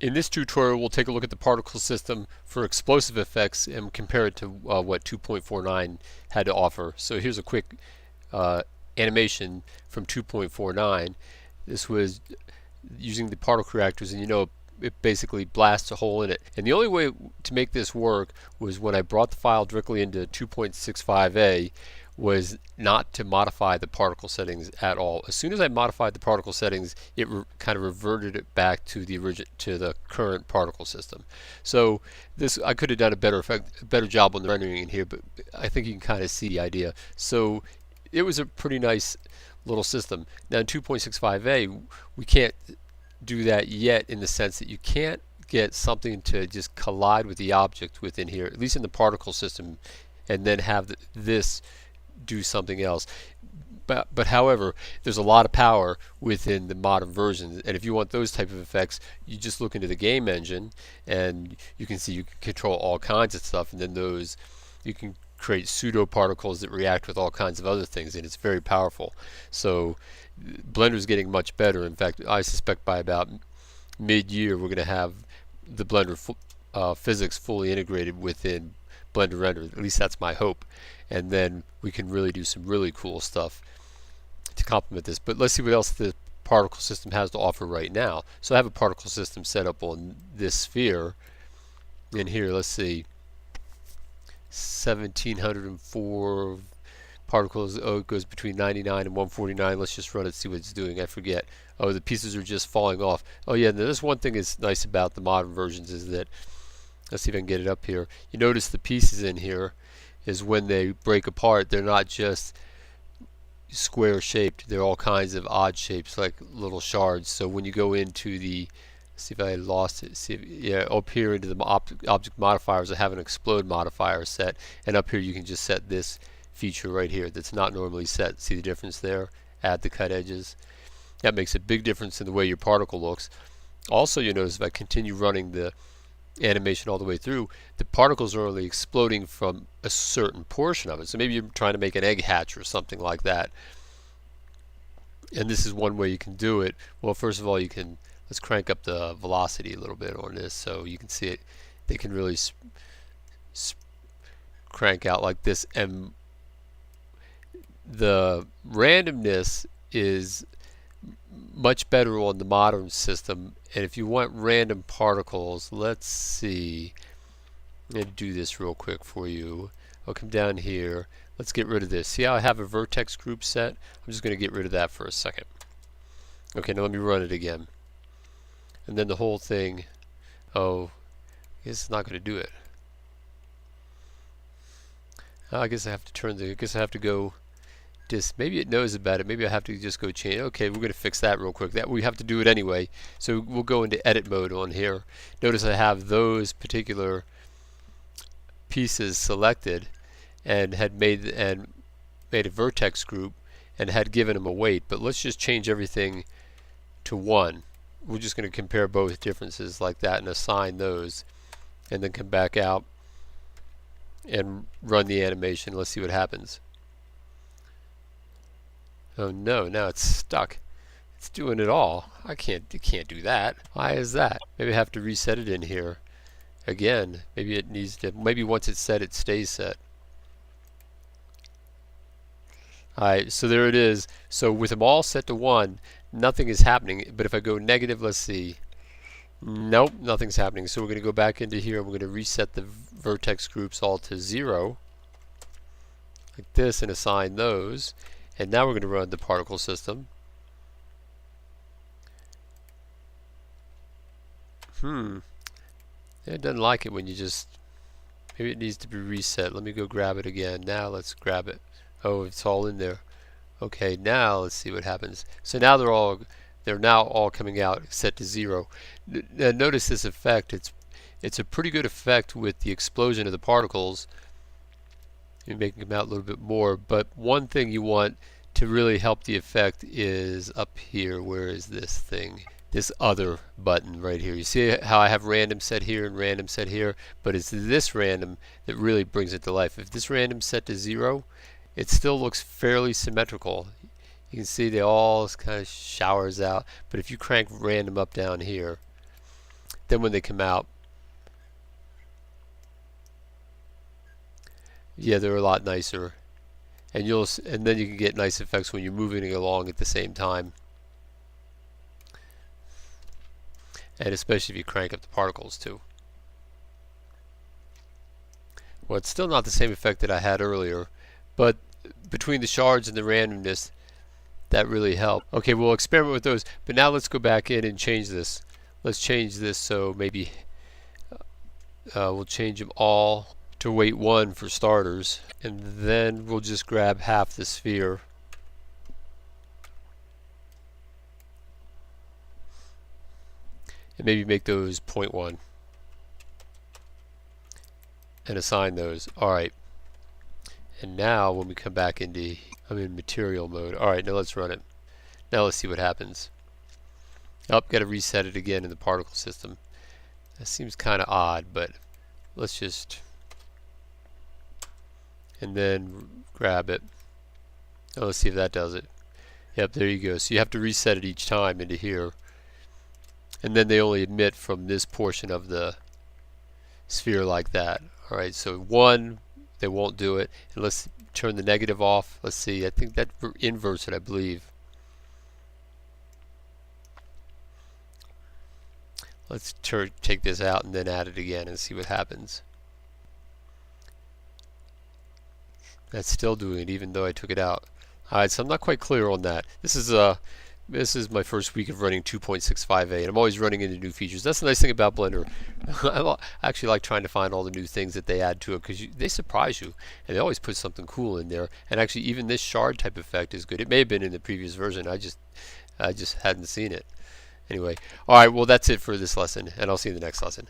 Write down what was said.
In this tutorial, we'll take a look at the particle system for explosive effects and compare it to what 2.49 had to offer. So here's a quick animation from 2.49. This was using the particle reactors, and it basically blasts a hole in it. And the only way to make this work was when I brought the file directly into 2.65a was not to modify the particle settings at all. As soon as I modified the particle settings, it kind of reverted it back to the current particle system. So this, I could have done a better job on the rendering in here, but I think you can kind of see the idea. So it was a pretty nice little system. Now in 2.65a, we can't do that yet, in the sense that you can't get something to just collide with the object within here, at least in the particle system, and then have this do something else. But however, there's a lot of power within the modern versions, and if you want those type of effects, you just look into the game engine, and you can see you can control all kinds of stuff, and then those you can create pseudo particles that react with all kinds of other things, and it's very powerful. So Blender's getting much better. In fact, I suspect by about mid-year we're going to have the Blender physics fully integrated within Blender Render. At least that's my hope. And then we can really do some really cool stuff to complement this. But let's see what else the particle system has to offer right now. So I have a particle system set up on this sphere. And here, let's see, 1704 particles. Oh, it goes between 99 and 149. Let's just run it, see what it's doing. I forget. Oh, the pieces are just falling off. Oh yeah, there's one thing that's nice about the modern versions is that, let's see if I can get it up here. You notice the pieces in here is when they break apart, they're not just square shaped. They're all kinds of odd shapes, like little shards. So when you go into the, see if I lost it. See if, yeah, up here into the object modifiers, I have an explode modifier set, and up here you can just set this feature right here that's not normally set. See the difference there? Add the cut edges. That makes a big difference in the way your particle looks. Also, you notice if I continue running the animation all the way through, the particles are only exploding from a certain portion of it. So maybe you're trying to make an egg hatch or something like that. And this is one way you can do it. Well, first of all, you can, let's crank up the velocity a little bit on this so you can see it. They can really crank out like this, and the randomness is much better on the modern system. And if you want random particles, let's see, I'm going to do this real quick for you. I'll come down here, let's get rid of this. See how I have a vertex group set? I'm just going to get rid of that for a second. Okay, now let me run it again, and then the whole thing, oh, I guess it's not going to do it. I guess I have to turn the, I guess I have to go maybe it knows about it. Maybe I have to just go change. Okay, we're going to fix that real quick. That we have to do it anyway. So we'll go into edit mode on here. Notice I have those particular pieces selected and had made a vertex group and had given them a weight. But let's just change everything to 1. We're just going to compare both differences like that and assign those, and then come back out and run the animation. Let's see what happens. Oh no, now it's stuck. It's doing it all. It can't do that. Why is that? Maybe I have to reset it in here again. Maybe it needs to, maybe once it's set, it stays set. Alright, so there it is. So with them all set to 1, nothing is happening. But if I go negative, let's see. Nope, nothing's happening. So we're going to go back into here and we're going to reset the vertex groups all to 0. Like this, and assign those. And now we're going to run the particle system. It doesn't like it when you just, maybe it needs to be reset. Let me go grab it again. Now let's grab it. Oh, it's all in there. Okay, now let's see what happens. So now they're now all coming out set to 0. Notice this effect. It's a pretty good effect with the explosion of the particles. You're making them out a little bit more, but one thing you want to really help the effect is up here. Where is this thing? This other button right here. You see how I have random set here and random set here, but it's this random that really brings it to life. If this random set to 0, it still looks fairly symmetrical. You can see they all kind of showers out, but if you crank random up down here, then when they come out, yeah, they're a lot nicer. And then you can get nice effects when you're moving it along at the same time. And especially if you crank up the particles too. Well, it's still not the same effect that I had earlier, but between the shards and the randomness, that really helped. Okay, we'll experiment with those, but now let's go back in and change this. Let's change this so maybe we'll change them all to weight 1 for starters, and then we'll just grab half the sphere and maybe make those 0.1 and assign those. Alright, and now when we come back into, I'm in material mode. Alright, now let's run it. Now let's see what happens. Oh, got to reset it again in the particle system. That seems kind of odd, but let's just, and then grab it. Oh, let's see if that does it. Yep, there you go. So you have to reset it each time into here. And then they only emit from this portion of the sphere like that. Alright, so 1, they won't do it. And let's turn the negative off. Let's see, I think that inverts it, I believe. Let's take this out and then add it again and see what happens. That's still doing it even though I took it out. Alright, so I'm not quite clear on that. This is my first week of running 2.65a, and I'm always running into new features. That's the nice thing about Blender. I actually like trying to find all the new things that they add to it, because they surprise you, and they always put something cool in there. And actually, even this shard type effect is good. It may have been in the previous version. I just hadn't seen it. Anyway, all right. Well, that's it for this lesson, and I'll see you in the next lesson.